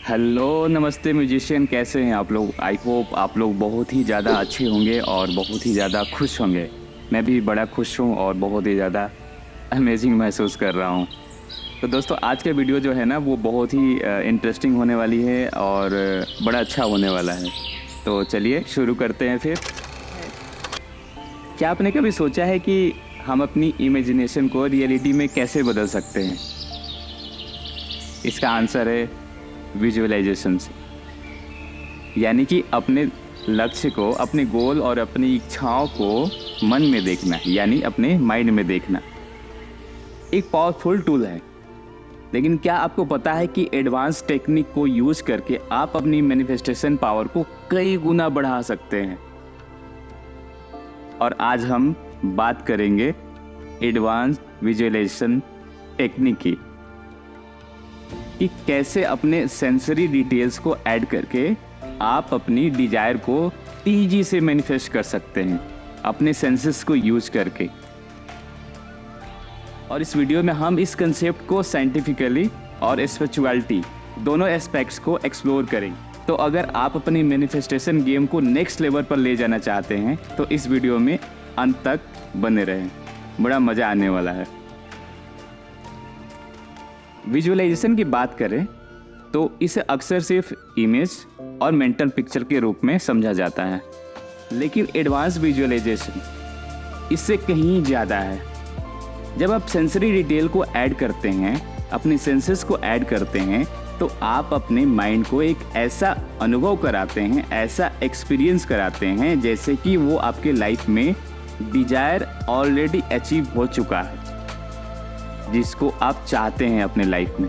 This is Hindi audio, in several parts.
हेलो नमस्ते म्यूजिशियन, कैसे हैं आप लोग। आई होप आप लोग बहुत ही ज़्यादा अच्छे होंगे और बहुत ही ज़्यादा खुश होंगे। मैं भी बड़ा खुश हूँ और बहुत ही ज़्यादा अमेजिंग महसूस कर रहा हूँ। तो दोस्तों, आज का वीडियो जो है ना वो बहुत ही इंटरेस्टिंग होने वाली है और बड़ा अच्छा होने वाला है। तो चलिए शुरू करते हैं फिर। क्या आपने कभी सोचा है कि हम अपनी इमेजिनेशन को रियलिटी में कैसे बदल सकते हैं? इसका आंसर है विजुअलाइजेशन से, यानी कि अपने लक्ष्य को, अपने गोल और अपनी इच्छाओं को मन में देखना, यानी अपने माइंड में देखना एक पावरफुल टूल है। लेकिन क्या आपको पता है कि एडवांस टेक्निक को यूज करके आप अपनी मैनिफेस्टेशन पावर को कई गुना बढ़ा सकते हैं। और आज हम बात करेंगे एडवांस विजुअलाइजेशन टेक्निक की, कि कैसे अपने सेंसरी डिटेल्स को ऐड करके आप अपनी डिजायर को तेजी से मैनिफेस्ट कर सकते हैं अपने सेंसेस को यूज करके। और इस वीडियो में हम इस कंसेप्ट को साइंटिफिकली और स्पिरिचुअलिटी दोनों एस्पेक्ट्स को एक्सप्लोर करेंगे। तो अगर आप अपनी मैनिफेस्टेशन गेम को नेक्स्ट लेवल पर ले जाना चाहते हैं तो इस वीडियो में अंत तक बने रहें, बड़ा मज़ा आने वाला है। विजुअलाइजेशन की बात करें तो इसे अक्सर सिर्फ इमेज और मेंटल पिक्चर के रूप में समझा जाता है, लेकिन एडवांस विजुअलाइजेशन इससे कहीं ज़्यादा है। जब आप सेंसरी डिटेल को ऐड करते हैं, अपने सेंसेस को ऐड करते हैं, तो आप अपने माइंड को एक ऐसा अनुभव कराते हैं, ऐसा एक्सपीरियंस कराते हैं जैसे कि वो आपके लाइफ में डिजायर ऑलरेडी अचीव हो चुका है, जिसको आप चाहते हैं अपने लाइफ में।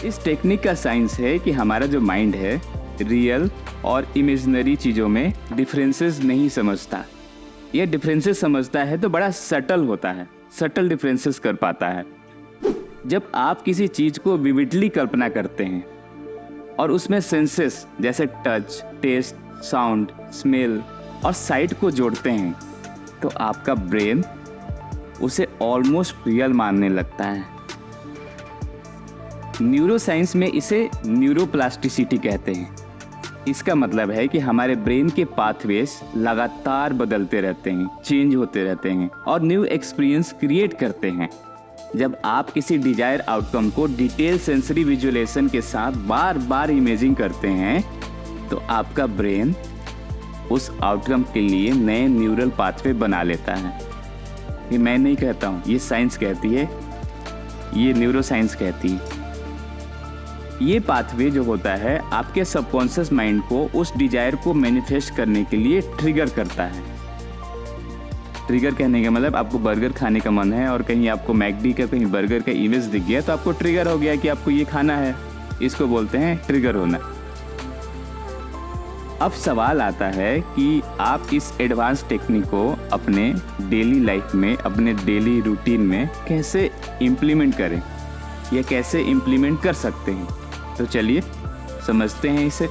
इस टेक्निक का साइंस है कि हमारा जो माइंड है रियल और इमेजिनरी चीज़ों में डिफरेंसेस नहीं समझता। ये डिफरेंसेस समझता है तो बड़ा सटल होता है, सटल डिफरेंसेस कर पाता है। जब आप किसी चीज़ को विविडली कल्पना करते हैं और उसमें सेंसेस जैसे टच, टेस्ट, साउंड, स्मेल और साइट को जोड़ते हैं तो आपका ब्रेन उसे ऑलमोस्ट रियल मानने लगता है। न्यूरोसाइंस में इसे न्यूरोप्लास्टिसिटी कहते हैं। इसका मतलब है कि हमारे ब्रेन के पाथवेज लगातार बदलते रहते हैं, चेंज होते रहते हैं और न्यू एक्सपीरियंस क्रिएट करते हैं। जब आप किसी डिजायर आउटकम को डिटेल सेंसरी विजुअलाइजेशन के साथ बार बार इमेजिंग करते हैं तो आपका ब्रेन उस आउटकम के लिए नए न्यूरल पाथवे बना लेता है। ये मैं नहीं कहता हूँ, ये साइंस कहती है, ये न्यूरोसाइंस कहती है। ये पाथवे जो होता है आपके सबकॉन्शियस माइंड को उस डिजायर को मैनिफेस्ट करने के लिए ट्रिगर करता है। ट्रिगर कहने का मतलब आपको बर्गर खाने का मन है और कहीं आपको मैकडी का, कहीं बर्गर का इमेज दिख गया तो आपको ट्रिगर हो गया कि आपको ये खाना है। इसको बोलते हैं ट्रिगर होना। अब सवाल आता है कि आप इस एडवांस टेक्निक को अपने डेली लाइफ में, अपने डेली रूटीन में कैसे इम्प्लीमेंट करें या कैसे इम्प्लीमेंट कर सकते हैं। तो चलिए समझते हैं इसे।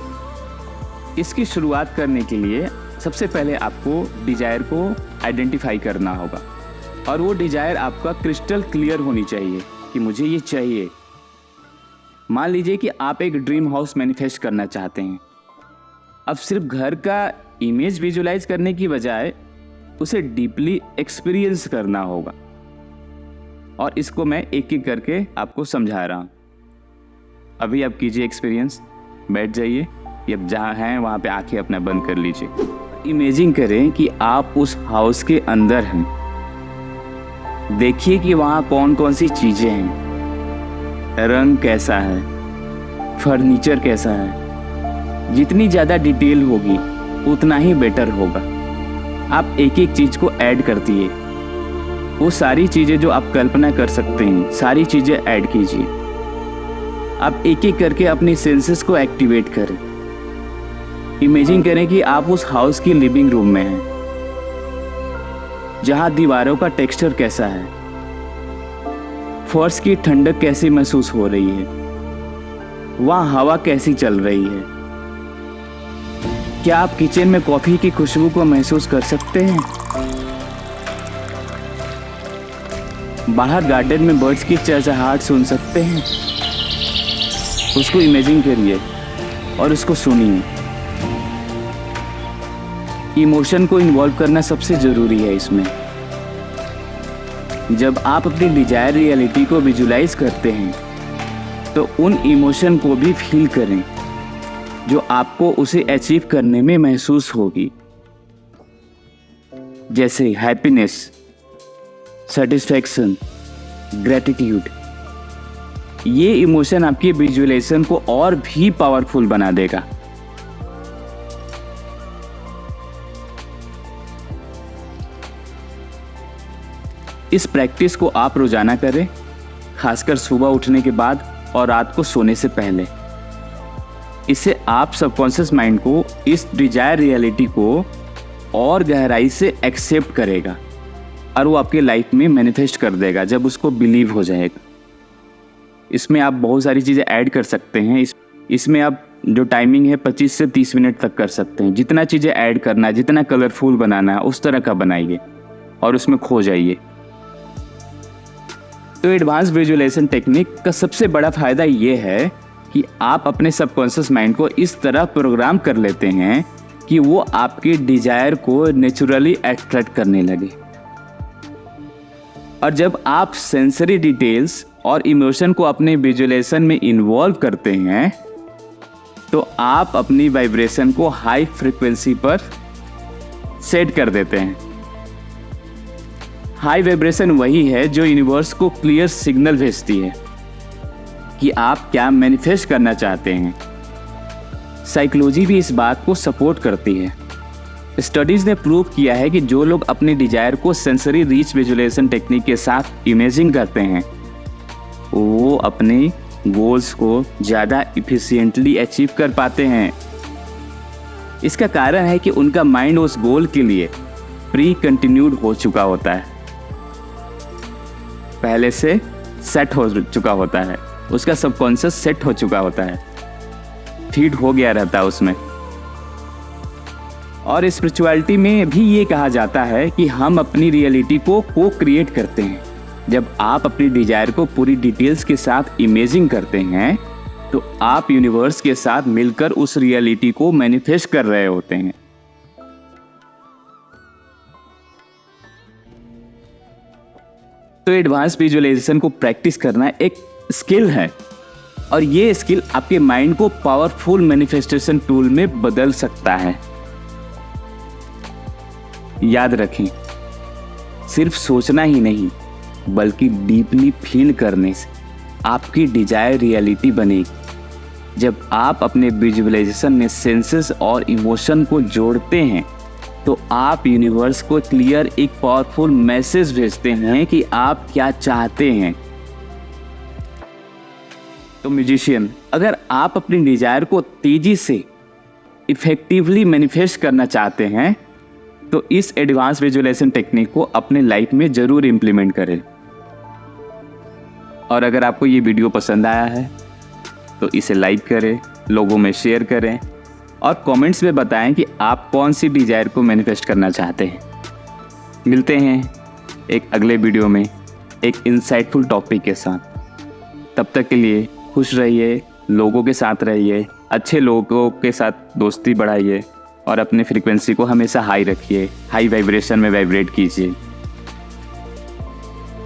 इसकी शुरुआत करने के लिए सबसे पहले आपको डिजायर को आइडेंटिफाई करना होगा और वो डिजायर आपका क्रिस्टल क्लियर होनी चाहिए कि मुझे ये चाहिए। मान लीजिए कि आप एक ड्रीम हाउस मैनिफेस्ट करना चाहते हैं। अब सिर्फ घर का इमेज विजुलाइज करने की बजाय उसे डीपली एक्सपीरियंस करना होगा और इसको मैं एक एक करके आपको समझा रहा हूँ। अभी आप कीजिए एक्सपीरियंस, बैठ जाइए या जहाँ हैं वहाँ पे आंखें अपना बंद कर लीजिए। इमेजिन करें कि आप उस हाउस के अंदर हैं। देखिए कि वहाँ कौन कौन सी चीज़ें हैं, रंग कैसा है, फर्नीचर कैसा है। जितनी ज़्यादा डिटेल होगी उतना ही बेटर होगा। आप एक एक चीज़ को ऐड करती है। वो सारी चीज़ें जो आप कल्पना कर सकते हैं, सारी चीज़ें ऐड कीजिए। आप एक एक करके अपनी सेंसेस को एक्टिवेट करें। इमेजिन करें कि आप उस हाउस की लिविंग रूम में हैं, जहाँ दीवारों का टेक्सचर कैसा है, फर्श की ठंडक कैसी महसूस हो रही है, वहाँ हवा कैसी चल रही है। क्या आप किचन में कॉफी की खुशबू को महसूस कर सकते हैं? बाहर गार्डन में बर्ड्स की चहचहाहट सुन सकते हैं? उसको इमेजिन करिए। और उसको सुनिए। इमोशन को इन्वॉल्व करना सबसे ज़रूरी है इसमें। जब आप अपनी डिजायर रियलिटी को विजुलाइज करते हैं तो उन इमोशन को भी फील करें जो आपको उसे अचीव करने में महसूस होगी, जैसे हैप्पीनेस, सेटिस्फैक्शन, ग्रेटिट्यूड। ये इमोशन आपकी विजुअलाइजेशन को और भी पावरफुल बना देगा। इस प्रैक्टिस को आप रोजाना करें, खासकर सुबह उठने के बाद और रात को सोने से पहले। इससे आप सबकॉन्शियस माइंड को इस डिजायर रियलिटी को और गहराई से एक्सेप्ट करेगा और वो आपके लाइफ में मैनिफेस्ट कर देगा जब उसको बिलीव हो जाएगा। इसमें आप बहुत सारी चीज़ें ऐड कर सकते हैं। इसमें आप जो टाइमिंग है 25 से 30 मिनट तक कर सकते हैं। जितना चीज़ें ऐड करना है, जितना कलरफुल बनाना है, उस तरह का बनाइए और उसमें खो जाइए। तो एडवांस विजुअलाइजेशन टेक्निक का सबसे बड़ा फ़ायदा ये है कि आप अपने सबकॉन्शियस माइंड को इस तरह प्रोग्राम कर लेते हैं कि वो आपके डिजायर को नेचुरली अट्रैक्ट करने लगे। और जब आप सेंसरी डिटेल्स और इमोशन को अपने विजुअलाइजेशन में इन्वॉल्व करते हैं तो आप अपनी वाइब्रेशन को हाई फ्रीक्वेंसी पर सेट कर देते हैं। हाई वाइब्रेशन वही है जो यूनिवर्स को क्लियर सिग्नल भेजती है कि आप क्या मैनिफेस्ट करना चाहते हैं। साइकोलॉजी भी इस बात को सपोर्ट करती है। स्टडीज़ ने प्रूव किया है कि जो लोग अपने डिजायर को सेंसरी रीच विजुअलाइजेशन टेक्निक के साथ इमेजिंग करते हैं वो अपने गोल्स को ज़्यादा इफिशिएंटली अचीव कर पाते हैं। इसका कारण है कि उनका माइंड उस गोल के लिए प्री कंटिन्यूड हो चुका होता है, पहले से सेट हो चुका होता है। उसका सबकॉन्शियस सेट हो चुका होता है, फीड हो गया रहता है उसमें। और स्पिरिचुअलिटी में भी ये कहा जाता है कि हम अपनी रियलिटी को क्रिएट करते हैं। जब आप अपनी डिजायर को पूरी डिटेल्स के साथ इमेजिंग करते हैं तो आप यूनिवर्स के साथ मिलकर उस रियलिटी को मैनिफेस्ट कर रहे होते हैं। तो एडवांस विजुअलाइजेशन को प्रैक्टिस करना एक स्किल है और ये स्किल आपके माइंड को पावरफुल मैनिफेस्टेशन टूल में बदल सकता है। याद रखें, सिर्फ सोचना ही नहीं बल्कि डीपली फील करने से आपकी डिजायर रियलिटी बनेगी। जब आप अपने विजुअलाइजेशन में सेंसेस और इमोशन को जोड़ते हैं तो आप यूनिवर्स को क्लियर एक पावरफुल मैसेज भेजते हैं कि आप क्या चाहते हैं। तो म्यूजिशियन, अगर आप अपनी डिजायर को तेजी से इफेक्टिवली मैनिफेस्ट करना चाहते हैं तो इस एडवांस विजुअलाइजेशन टेक्निक को अपने लाइफ में जरूर इंप्लीमेंट करें। और अगर आपको ये वीडियो पसंद आया है तो इसे लाइक करें, लोगों में शेयर करें और कमेंट्स में बताएं कि आप कौन सी डिजायर को मैनिफेस्ट करना चाहते हैं। मिलते हैं एक अगले वीडियो में एक इंसाइटफुल टॉपिक के साथ। तब तक के लिए खुश रहिए, लोगों के साथ रहिए, अच्छे लोगों के साथ दोस्ती बढ़ाइए और अपने फ्रीक्वेंसी को हमेशा हाई रखिए, हाई वाइब्रेशन में वाइब्रेट कीजिए।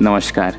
नमस्कार।